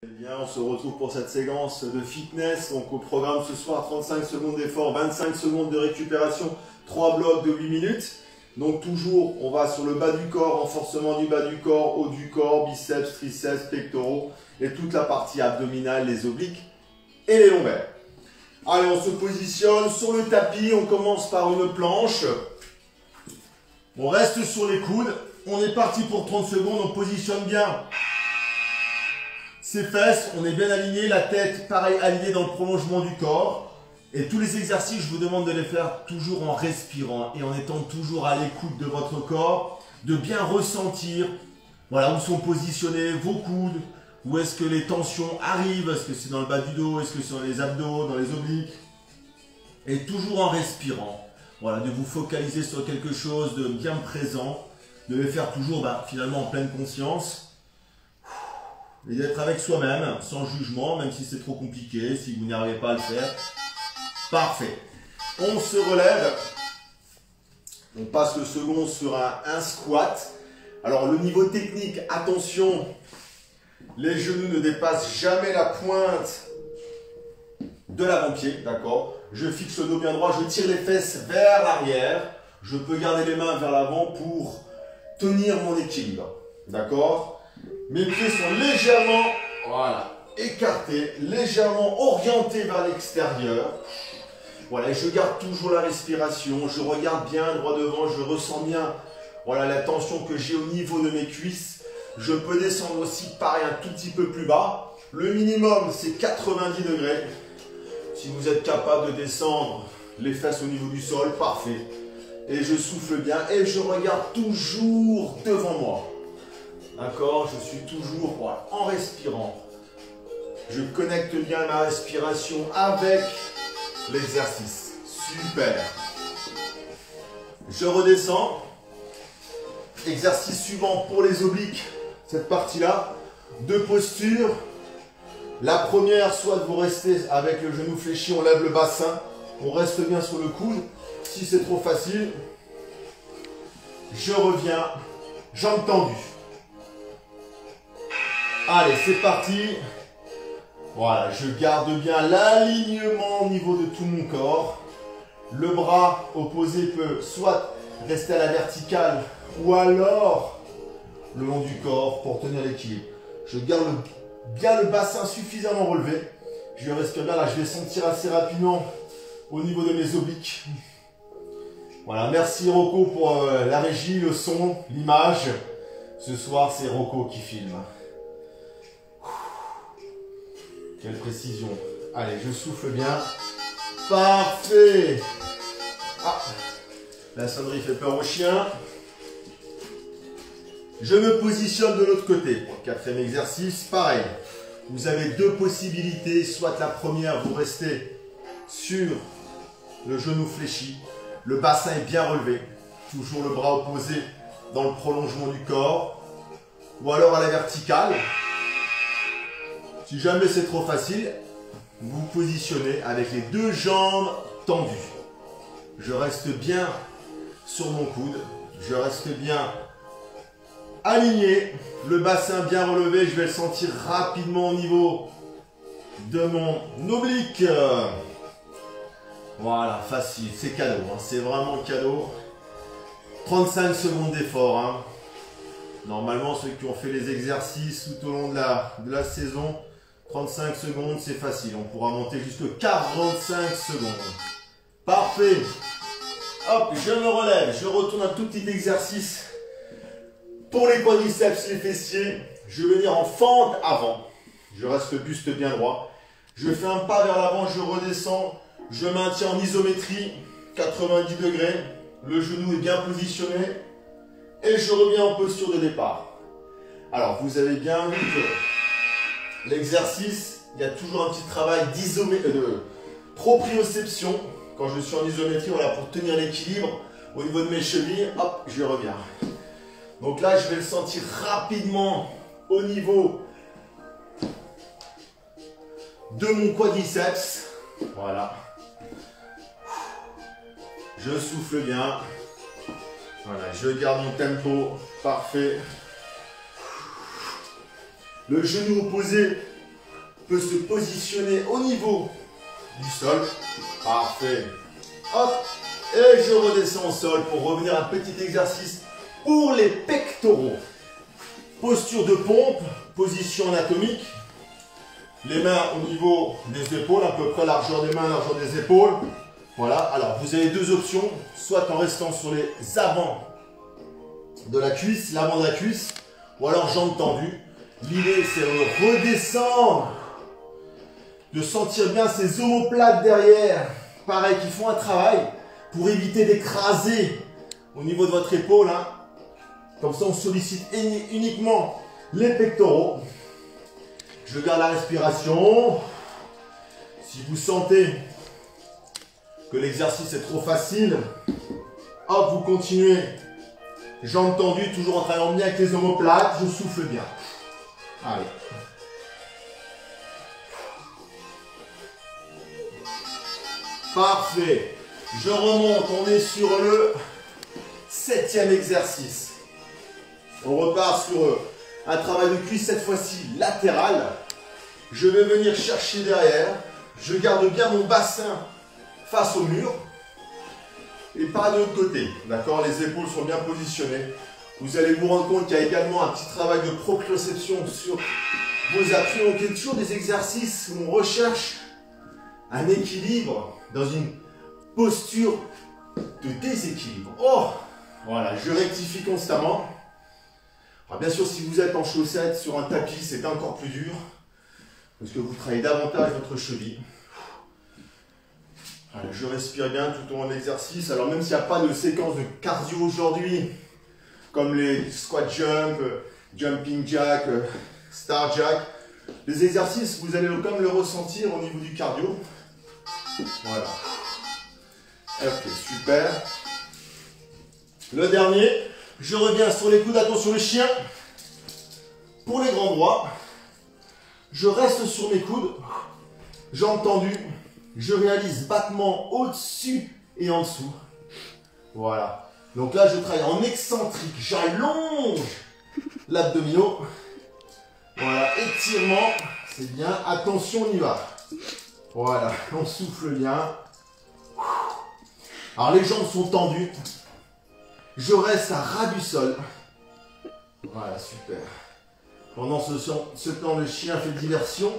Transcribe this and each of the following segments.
Eh bien, on se retrouve pour cette séquence de fitness. Donc au programme ce soir, 35 secondes d'effort, 25 secondes de récupération, 3 blocs de 8 minutes. Donc toujours, on va sur le bas du corps, renforcement du bas du corps, haut du corps, biceps, triceps, pectoraux et toute la partie abdominale, les obliques et les lombaires. Allez, on se positionne sur le tapis, on commence par une planche. On reste sur les coudes, on est parti pour 30 secondes, on positionne bien ses fesses, on est bien aligné, la tête pareil alignée dans le prolongement du corps. Et tous les exercices, je vous demande de les faire toujours en respirant et en étant toujours à l'écoute de votre corps, de bien ressentir voilà, où sont positionnés vos coudes, où est-ce que les tensions arrivent, est-ce que c'est dans le bas du dos, est-ce que c'est dans les abdos, dans les obliques. Et toujours en respirant, voilà, de vous focaliser sur quelque chose de bien présent, de les faire toujours finalement en pleine conscience. Et d'être avec soi-même, sans jugement, même si c'est trop compliqué, si vous n'y arrivez pas à le faire. Parfait. On se relève. On passe le second sur un squat. Alors le niveau technique, attention, les genoux ne dépassent jamais la pointe de l'avant-pied, d'accord? Je fixe le dos bien droit, je tire les fesses vers l'arrière. Je peux garder les mains vers l'avant pour tenir mon équilibre, d'accord? Mes pieds sont légèrement écartés, légèrement orientés vers l'extérieur. Voilà, je garde toujours la respiration, je regarde bien droit devant, je ressens bien la tension que j'ai au niveau de mes cuisses. Je peux descendre aussi pareil un tout petit peu plus bas. Le minimum, c'est 90 degrés. Si vous êtes capable de descendre les fesses au niveau du sol, parfait. Et je souffle bien et je regarde toujours devant moi. D'accord, je suis toujours en respirant. Je connecte bien ma respiration avec l'exercice. Super. Je redescends. Exercice suivant pour les obliques. Cette partie-là. Deux postures. La première, soit vous restez avec le genou fléchi, on lève le bassin. On reste bien sur le coude. Si c'est trop facile, je reviens. Jambes tendues. Allez, c'est parti. Voilà, je garde bien l'alignement au niveau de tout mon corps. Le bras opposé peut soit rester à la verticale ou alors le long du corps pour tenir l'équilibre. Je garde bien le bassin suffisamment relevé. Je respire bien là, je vais sentir assez rapidement au niveau de mes obliques. Voilà, merci Rocco pour la régie, le son, l'image. Ce soir, c'est Rocco qui filme. Quelle précision. Allez, je souffle bien. Parfait. Ah, la sonnerie fait peur aux chiens. Je me positionne de l'autre côté. Pour le quatrième exercice, pareil. Vous avez deux possibilités. Soit la première, vous restez sur le genou fléchi. Le bassin est bien relevé. Toujours le bras opposé dans le prolongement du corps. Ou alors à la verticale. Si jamais c'est trop facile, vous vous positionnez avec les deux jambes tendues. Je reste bien sur mon coude. Je reste bien aligné. Le bassin bien relevé. Je vais le sentir rapidement au niveau de mon oblique. Voilà, facile. C'est cadeau. C'est vraiment cadeau. 35 secondes d'effort. Normalement, ceux qui ont fait les exercices tout au long de la saison, 35 secondes, c'est facile. On pourra monter jusqu'à 45 secondes. Parfait. Hop, je me relève. Je retourne un tout petit exercice pour les quadriceps, les fessiers. Je vais venir en fente avant. Je reste le buste bien droit. Je fais un pas vers l'avant, je redescends. Je maintiens en isométrie, 90 degrés. Le genou est bien positionné. Et je reviens en posture de départ. Alors, vous avez bien vu que l'exercice, il y a toujours un petit travail de proprioception. Quand je suis en isométrie, voilà, pour tenir l'équilibre au niveau de mes chevilles, hop, je reviens. Donc là, je vais le sentir rapidement au niveau de mon quadriceps. Voilà. Je souffle bien. Voilà, je garde mon tempo. Parfait. Le genou opposé peut se positionner au niveau du sol. Parfait. Hop. Et je redescends au sol pour revenir à un petit exercice pour les pectoraux. Posture de pompe, position anatomique. Les mains au niveau des épaules, à peu près largeur des mains, largeur des épaules. Voilà. Alors, vous avez deux options. Soit en restant sur les avants de la cuisse, l'avant de la cuisse, ou alors jambes tendues. L'idée, c'est de redescendre, de sentir bien ces omoplates derrière, pareil, qui font un travail pour éviter d'écraser au niveau de votre épaule. Hein. Comme ça, on sollicite uniquement les pectoraux. Je garde la respiration. Si vous sentez que l'exercice est trop facile, hop, vous continuez. Jambes tendues, toujours en travaillant bien avec les omoplates. Je souffle bien. Allez. Parfait. Je remonte. On est sur le 7e exercice. On repart sur un travail de cuisse, cette fois-ci latéral. Je vais venir chercher derrière. Je garde bien mon bassin face au mur. Et pas de l'autre côté. D'accord? Les épaules sont bien positionnées. Vous allez vous rendre compte qu'il y a également un petit travail de proprioception sur vos appuis. Donc, il y a toujours des exercices où on recherche un équilibre dans une posture de déséquilibre. Oh! Voilà, je rectifie constamment. Alors, bien sûr, si vous êtes en chaussettes sur un tapis, c'est encore plus dur. Parce que vous travaillez davantage votre cheville. Voilà, je respire bien tout au long de l'exercice. Alors, même s'il n'y a pas de séquence de cardio aujourd'hui, comme les squat jump, jumping jack, star jack. Les exercices, vous allez comme le ressentir au niveau du cardio. Voilà. Ok, super. Le dernier, je reviens sur les coudes, attention le chien. Pour les grands droits, je reste sur mes coudes, jambes tendues. Je réalise battement au-dessus et en dessous. Voilà. Donc là, je travaille en excentrique. J'allonge l'abdominaux. Voilà, étirement. C'est bien. Attention, on y va. Voilà, on souffle bien. Alors, les jambes sont tendues. Je reste à ras du sol. Voilà, super. Pendant ce temps, le chien fait diversion.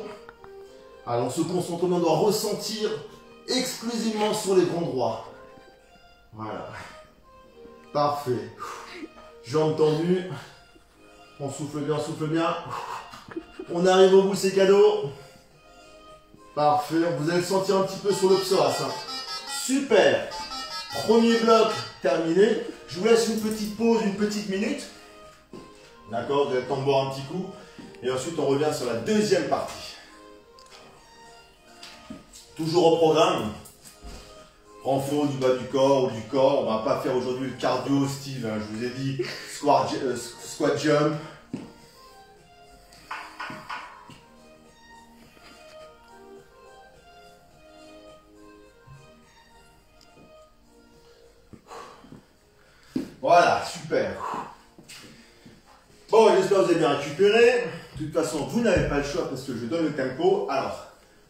Alors, on se concentre, on doit ressentir exclusivement sur les grands droits. Voilà. Parfait. Jambes tendues. On souffle bien, on souffle bien. On arrive au bout, c'est cadeau. Parfait. Vous allez le sentir un petit peu sur le psoas. Hein. Super. Premier bloc terminé. Je vous laisse une petite pause, une petite minute. D'accord, vous avez le temps de boire un petit coup. Et ensuite, on revient sur la deuxième partie. Toujours au programme. Renfort du bas du corps ou du corps. On ne va pas faire aujourd'hui le cardio, Steve. Hein, je vous ai dit squat jump. Voilà, super. Bon, j'espère que vous avez bien récupéré. De toute façon, vous n'avez pas le choix parce que je donne le tempo. Alors,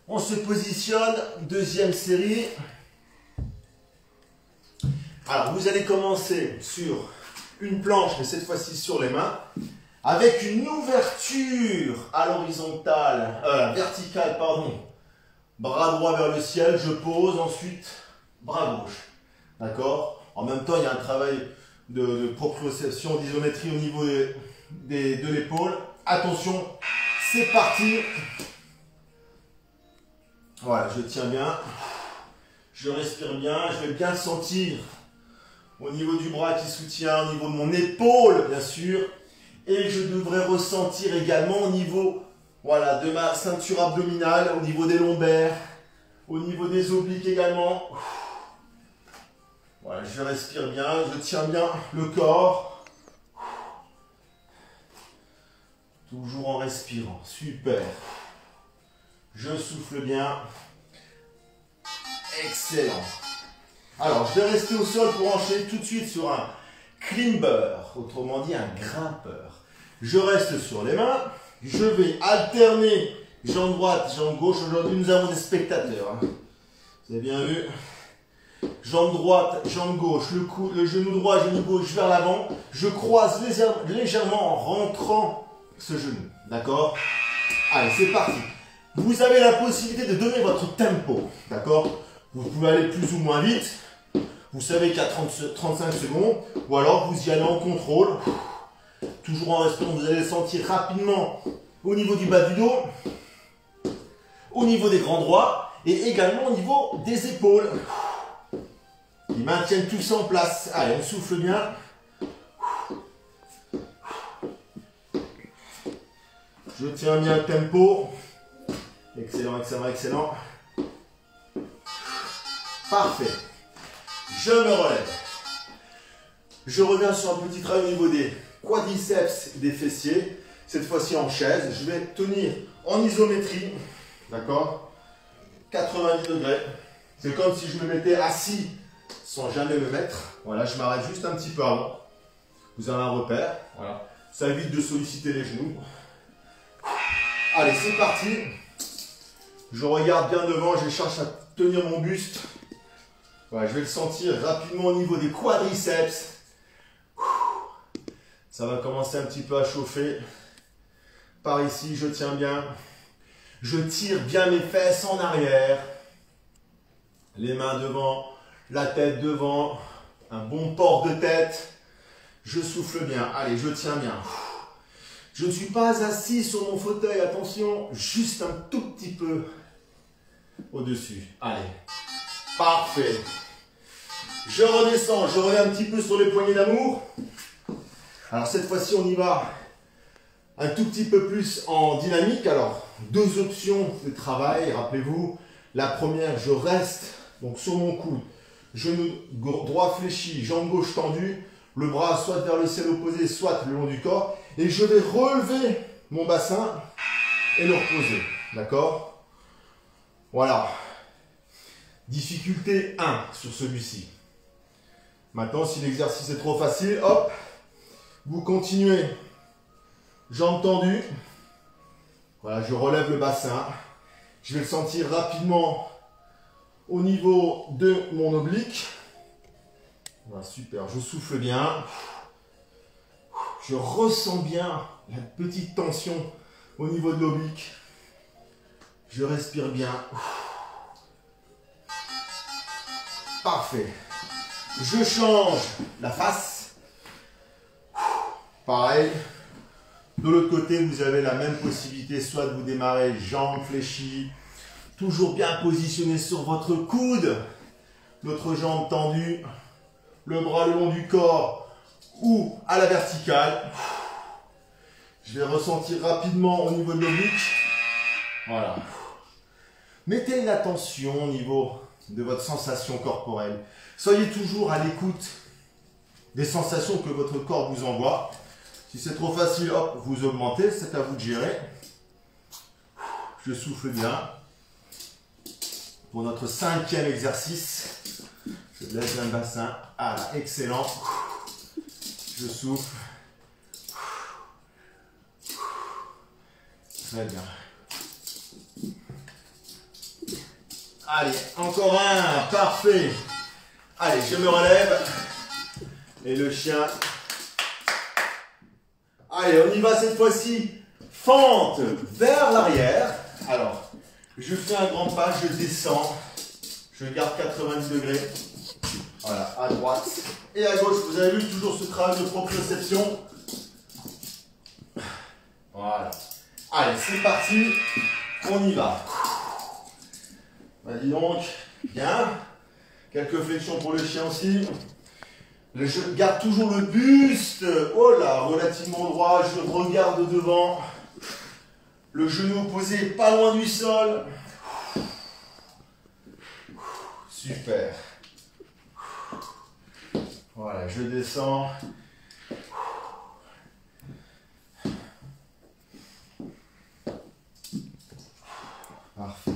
on se positionne. Deuxième série. Alors, vous allez commencer sur une planche, mais cette fois-ci sur les mains, avec une ouverture à l'horizontale, verticale, pardon. Bras droit vers le ciel, je pose, ensuite bras gauche. D'accord? En même temps, il y a un travail de proprioception, d'isométrie au niveau de l'épaule. Attention, c'est parti. Voilà, je tiens bien. Je respire bien, je vais bien sentir au niveau du bras qui soutient, au niveau de mon épaule, bien sûr. Et je devrais ressentir également au niveau, voilà, de ma ceinture abdominale, au niveau des lombaires, au niveau des obliques également. Voilà, je respire bien, je tiens bien le corps. Toujours en respirant, super. Je souffle bien. Excellent. Alors, je vais rester au sol pour enchaîner tout de suite sur un climber, autrement dit un grimpeur. Je reste sur les mains. Je vais alterner Jambe droite, jambe gauche. Aujourd'hui, nous avons des spectateurs. Hein. Vous avez bien vu. Jambe droite, jambe gauche, le genou droit, genou gauche vers l'avant. Je croise légèrement en rentrant ce genou. D'accord? Allez, c'est parti. Vous avez la possibilité de donner votre tempo. D'accord? Vous pouvez aller plus ou moins vite. Vous savez qu'il y a 35 secondes. Ou alors, vous y allez en contrôle. Toujours en respirant, vous allez sentir rapidement au niveau du bas du dos, au niveau des grands droits et également au niveau des épaules. Ils maintiennent tout ça en place. Allez, on souffle bien. Je tiens bien le tempo. Excellent, excellent, excellent. Parfait. Je me relève. Je reviens sur un petit travail au niveau des quadriceps et des fessiers. Cette fois-ci en chaise. Je vais tenir en isométrie. D'accord? 90 degrés. C'est comme si je me mettais assis sans jamais me mettre. Voilà, je m'arrête juste un petit peu avant. Vous avez un repère. Voilà. Ça évite de solliciter les genoux. Allez, c'est parti. Je regarde bien devant, je cherche à tenir mon buste. Voilà, je vais le sentir rapidement au niveau des quadriceps. Ça va commencer un petit peu à chauffer. Par ici, je tiens bien. Je tire bien mes fesses en arrière. Les mains devant, la tête devant. Un bon port de tête. Je souffle bien. Allez, je tiens bien. Je ne suis pas assis sur mon fauteuil, attention, juste un tout petit peu au-dessus. Allez, parfait. Je redescends, je reviens un petit peu sur les poignées d'amour. Alors cette fois-ci, on y va un tout petit peu plus en dynamique. Alors, deux options de travail, rappelez-vous. La première, je reste donc sur mon coude, genou droit fléchi, jambe gauche tendue. Le bras soit vers le ciel opposé, soit le long du corps. Et je vais relever mon bassin et le reposer. D'accord? Voilà. Difficulté 1 sur celui-ci. Maintenant, si l'exercice est trop facile, hop, vous continuez. Jambes tendues. Voilà, je relève le bassin. Je vais le sentir rapidement au niveau de mon oblique. Voilà, super, je souffle bien. Je ressens bien la petite tension au niveau de l'oblique. Je respire bien. Parfait. Je change la face. Pareil. De l'autre côté, vous avez la même possibilité, soit de vous démarrer jambes fléchies, toujours bien positionné sur votre coude, l'autre jambe tendue, le bras le long du corps ou à la verticale. Je vais ressentir rapidement au niveau de l'oblique. Voilà. Mettez une attention au niveau de votre sensation corporelle. Soyez toujours à l'écoute des sensations que votre corps vous envoie. Si c'est trop facile, hop, vous augmentez, c'est à vous de gérer. Je souffle bien. Pour notre 5e exercice, je laisse un bassin. Ah là, excellent. Je souffle. Très bien. Allez, encore un. Parfait. Allez, je me relève. Et le chien. Allez, on y va cette fois-ci. Fente vers l'arrière. Alors, je fais un grand pas, je descends. Je garde 90 degrés. Voilà, à droite et à gauche. Vous avez vu toujours ce travail de proprioception. Voilà. Allez, c'est parti. On y va. Vas-y donc. Bien. Quelques flexions pour le chien aussi. Je garde toujours le buste. Oh là, relativement droit. Je regarde devant. Le genou posé pas loin du sol. Super. Voilà, je descends. Parfait.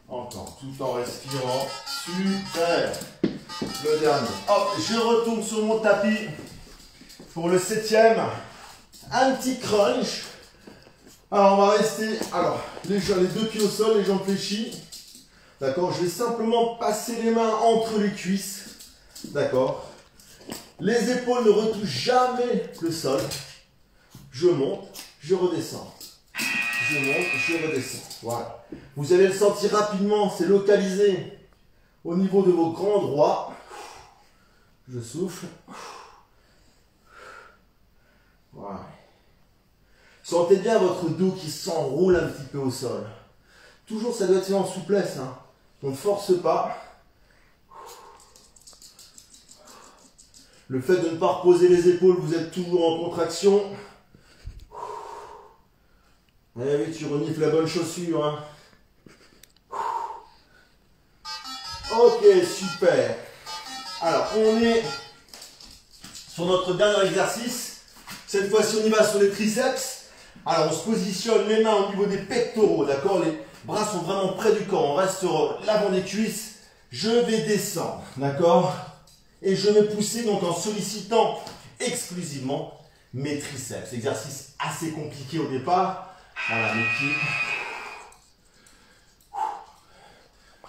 Encore, tout en respirant. Super. Le dernier. Hop, je retourne sur mon tapis pour le 7e. Un petit crunch. Alors, on va rester, les deux pieds au sol, les jambes fléchies. D'accord, je vais simplement passer les mains entre les cuisses. D'accord. Les épaules ne retouchent jamais le sol. Je monte, je redescends. Je monte, je redescends. Voilà. Vous allez le sentir rapidement, c'est localisé au niveau de vos grands droits. Je souffle. Voilà. Sentez bien votre dos qui s'enroule un petit peu au sol. Toujours, ça doit être fait en souplesse. Hein. On ne force pas. Le fait de ne pas reposer les épaules, vous êtes toujours en contraction. Eh oui, tu renifles la bonne chaussure. Hein. Ok, super. Alors, on est sur notre dernier exercice. Cette fois-ci, on y va sur les triceps. Alors, on se positionne les mains au niveau des pectoraux, d'accord? Les bras sont vraiment près du corps. On reste sur l'avant des cuisses. Je vais descendre, d'accord? Et je vais pousser donc en sollicitant exclusivement mes triceps. Exercice assez compliqué au départ. Voilà, mes pieds.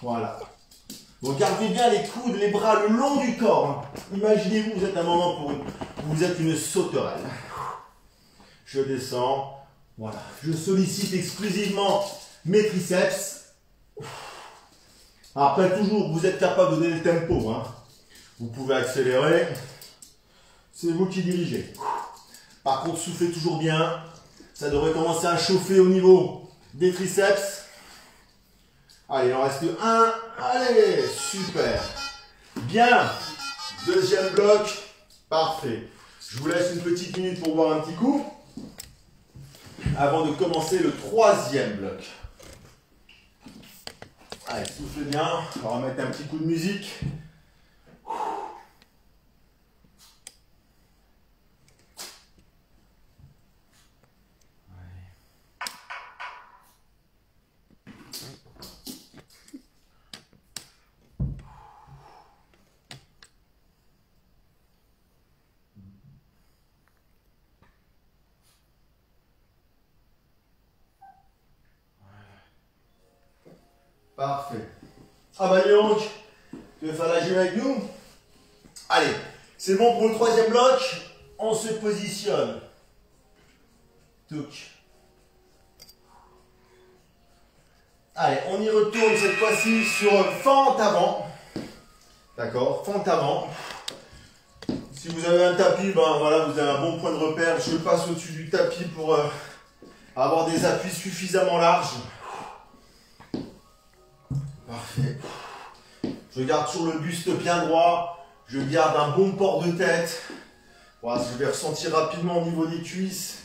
Voilà. Donc gardez bien les coudes, les bras le long du corps. Imaginez-vous, vous êtes un moment vous êtes une sauterelle. Je descends. Voilà. Je sollicite exclusivement mes triceps. Après, toujours, vous êtes capable de donner le tempo. Hein. Vous pouvez accélérer. C'est vous qui dirigez. Par contre, soufflez toujours bien. Ça devrait commencer à chauffer au niveau des triceps. Allez, il en reste un. Allez, super. Bien. Deuxième bloc. Parfait. Je vous laisse une petite minute pour boire un petit coup. Avant de commencer le troisième bloc. Allez, soufflez bien. On va remettre un petit coup de musique. Parfait. Ah bah donc, tu veux faire la gym avec nous? Allez, c'est bon pour le troisième bloc. On se positionne. Touc. Allez, on y retourne cette fois-ci sur fente avant. D'accord, fente avant. Si vous avez un tapis, ben voilà, vous avez un bon point de repère. Je passe au-dessus du tapis pour avoir des appuis suffisamment larges. Parfait. Je garde sur le buste bien droit. Je garde un bon port de tête. Voilà, je vais ressentir rapidement au niveau des cuisses.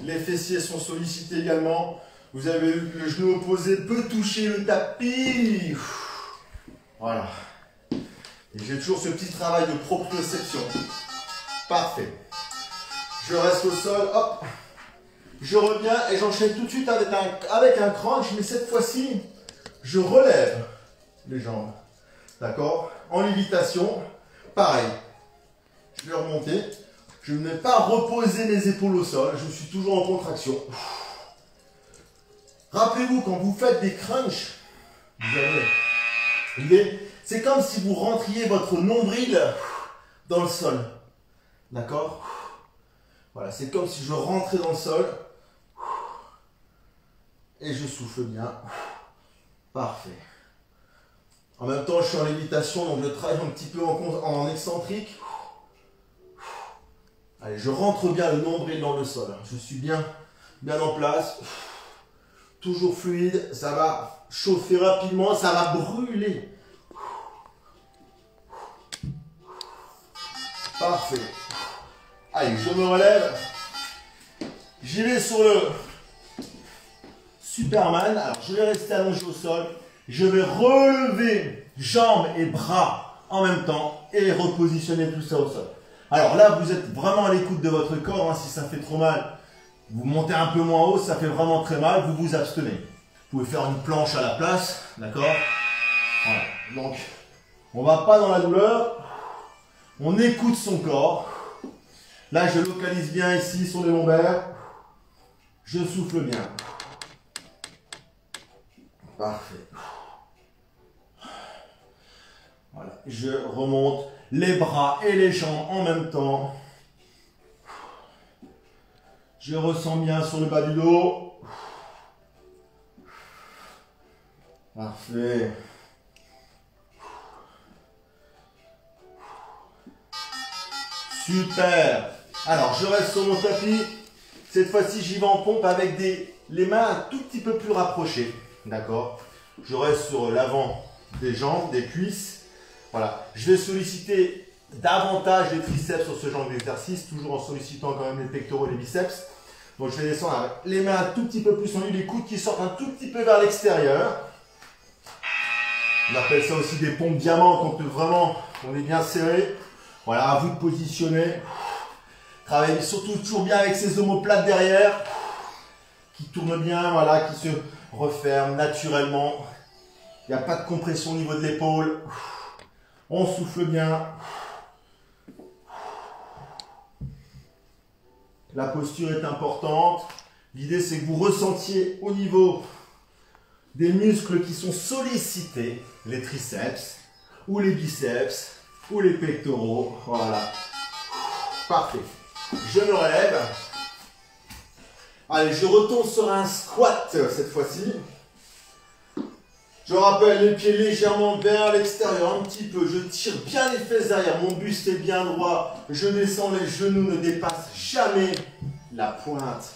Les fessiers sont sollicités également. Vous avez le genou opposé peut toucher le tapis. Voilà. Et j'ai toujours ce petit travail de proprioception. Parfait. Je reste au sol. Hop. Je reviens et j'enchaîne tout de suite avec un crunch. Mais cette fois-ci, je relève les jambes. D'accord? En lévitation. Pareil. Je vais remonter. Je ne vais pas reposer mes épaules au sol. Je suis toujours en contraction. Rappelez-vous, quand vous faites des crunchs, c'est comme si vous rentriez votre nombril dans le sol. D'accord? Voilà, c'est comme si je rentrais dans le sol. Et je souffle bien. Parfait. En même temps, je suis en lévitation, donc je travaille un petit peu en excentrique. Allez, je rentre bien le nombril dans le sol. Je suis bien en place. Toujours fluide. Ça va chauffer rapidement. Ça va brûler. Parfait. Allez, je me relève. J'y vais sur le Superman. Alors, je vais rester allongé au sol. Je vais relever jambes et bras en même temps et repositionner tout ça au sol. Alors là, vous êtes vraiment à l'écoute de votre corps. Hein. Si ça fait trop mal, vous montez un peu moins haut. Ça fait vraiment très mal, vous vous abstenez. Vous pouvez faire une planche à la place. D'accord? Voilà. Donc, on ne va pas dans la douleur. On écoute son corps. Là, je localise bien ici sur les lombaires. Je souffle bien. Parfait. Voilà, je remonte les bras et les jambes en même temps. Je ressens bien sur le bas du dos. Parfait. Super. Alors, je reste sur mon tapis. Cette fois-ci, j'y vais en pompe avec les mains un tout petit peu plus rapprochées. D'accord? Je reste sur l'avant des jambes, des cuisses. Voilà. Je vais solliciter davantage les triceps sur ce genre d'exercice, toujours en sollicitant quand même les pectoraux et les biceps. Donc, je vais descendre avec les mains un tout petit peu plus en haut, les coudes qui sortent un tout petit peu vers l'extérieur. On appelle ça aussi des pompes diamants quand vraiment on est bien serré. Voilà, à vous de positionner. Travaillez surtout toujours bien avec ces omoplates derrière, qui tournent bien, voilà, qui se referment naturellement. Il n'y a pas de compression au niveau de l'épaule. On souffle bien. La posture est importante. L'idée, c'est que vous ressentiez au niveau des muscles qui sont sollicités, les triceps, ou les biceps, ou les pectoraux. Voilà. Parfait. Je me relève. Allez, je retourne sur un squat cette fois-ci. Je rappelle les pieds légèrement vers l'extérieur, un petit peu. Je tire bien les fesses derrière. Mon buste est bien droit. Je descends, les genoux ne dépassent jamais la pointe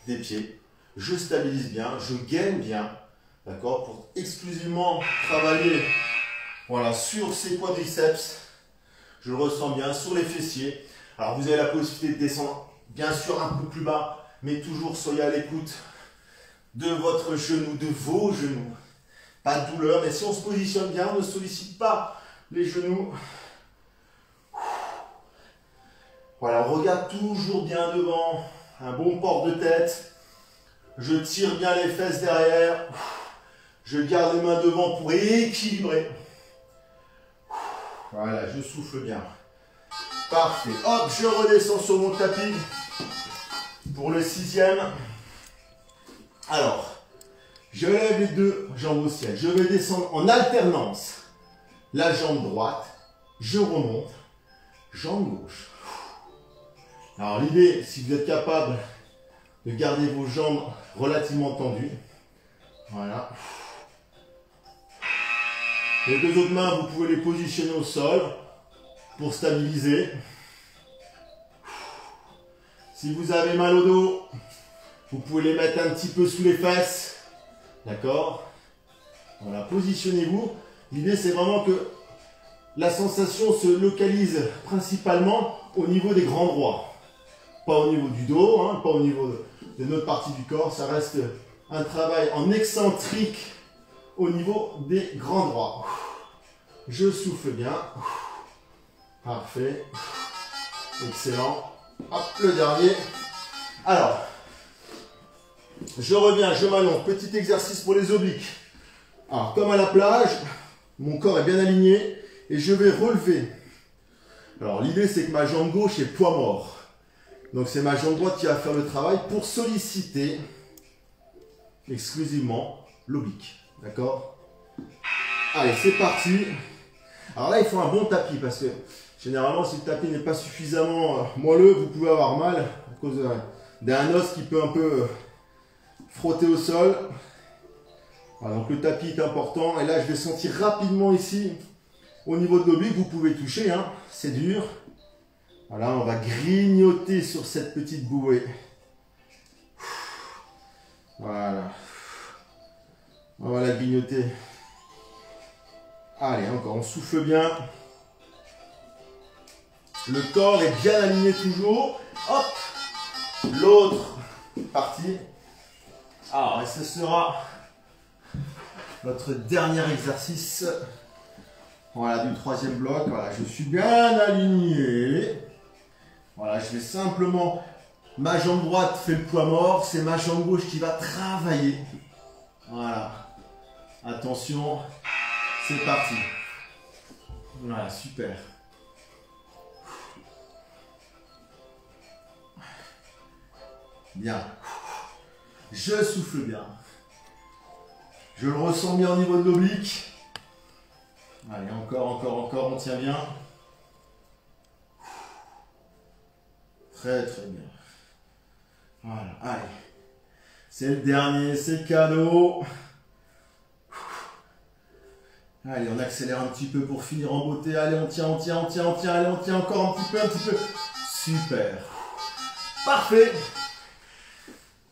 des pieds. Je stabilise bien, je gaine bien. D'accord? Pour exclusivement travailler voilà, sur ces quadriceps. Je le ressens bien sur les fessiers. Alors vous avez la possibilité de descendre bien sûr un peu plus bas, mais toujours soyez à l'écoute de votre genou, de vos genoux. Pas de douleur, mais si on se positionne bien, on ne sollicite pas les genoux. Voilà, on regarde toujours bien devant, un bon port de tête. Je tire bien les fesses derrière. Je garde les mains devant pour équilibrer. Voilà, je souffle bien. Parfait. Hop, je redescends sur mon tapis pour le 6e. Alors, je lève les deux jambes au ciel. Je vais descendre en alternance. La jambe droite, je remonte. Jambe gauche. Alors l'idée, si vous êtes capable de garder vos jambes relativement tendues. Voilà. Les deux autres mains, vous pouvez les positionner au sol pour stabiliser. Si vous avez mal au dos, vous pouvez les mettre un petit peu sous les fesses. D'accord? Voilà, positionnez-vous. L'idée, c'est vraiment que la sensation se localise principalement au niveau des grands droits. Pas au niveau du dos, hein, pas au niveau de notre partie du corps. Ça reste un travail en excentrique au niveau des grands droits. Je souffle bien. Parfait. Excellent. Hop, le dernier. Alors, je reviens, je m'allonge. Petit exercice pour les obliques. Alors, comme à la plage, mon corps est bien aligné et je vais relever. Alors, l'idée, c'est que ma jambe gauche est poids mort. Donc, c'est ma jambe droite qui va faire le travail pour solliciter exclusivement l'oblique. D'accord? Allez, c'est parti. Alors là, il faut un bon tapis parce que généralement, si le tapis n'est pas suffisamment moelleux, vous pouvez avoir mal à cause d'un os qui peut un peu frotter au sol. Voilà, donc le tapis est important. Et là, je vais sentir rapidement ici, au niveau de l'oblique, vous pouvez toucher, hein, c'est dur. Voilà, on va grignoter sur cette petite bouée. Voilà. On va la grignoter. Allez, encore, on souffle bien. Le corps est bien aligné toujours. Hop, l'autre partie. Alors, et ce sera notre dernier exercice. Voilà, du 3e bloc. Voilà, je suis bien aligné. Voilà, je vais simplement... Ma jambe droite fait le poids mort. C'est ma jambe gauche qui va travailler. Voilà. Attention. C'est parti. Voilà, super. Bien. Je souffle bien. Je le ressens bien au niveau de l'oblique. Allez, encore, on tient bien. Très bien. Voilà, allez. C'est le dernier, c'est cadeau. Allez, on accélère un petit peu pour finir en beauté. Allez, on tient. Allez, on tient encore un petit peu. Super. Parfait.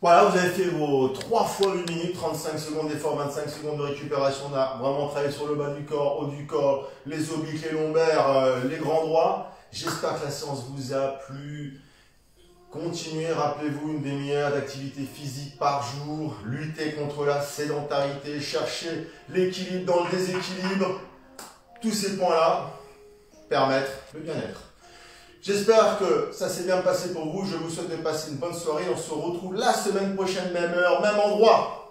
Voilà, vous avez fait vos 3 fois 8 minutes, 35 secondes d'effort, 25 secondes de récupération. On a vraiment travaillé sur le bas du corps, haut du corps, les obliques, les lombaires, les grands droits. J'espère que la séance vous a plu. Continuez, rappelez-vous, une demi-heure d'activité physique par jour. Luttez contre la sédentarité, cherchez l'équilibre dans le déséquilibre. Tous ces points-là permettent le bien-être. J'espère que ça s'est bien passé pour vous. Je vous souhaite de passer une bonne soirée. On se retrouve la semaine prochaine, même heure, même endroit.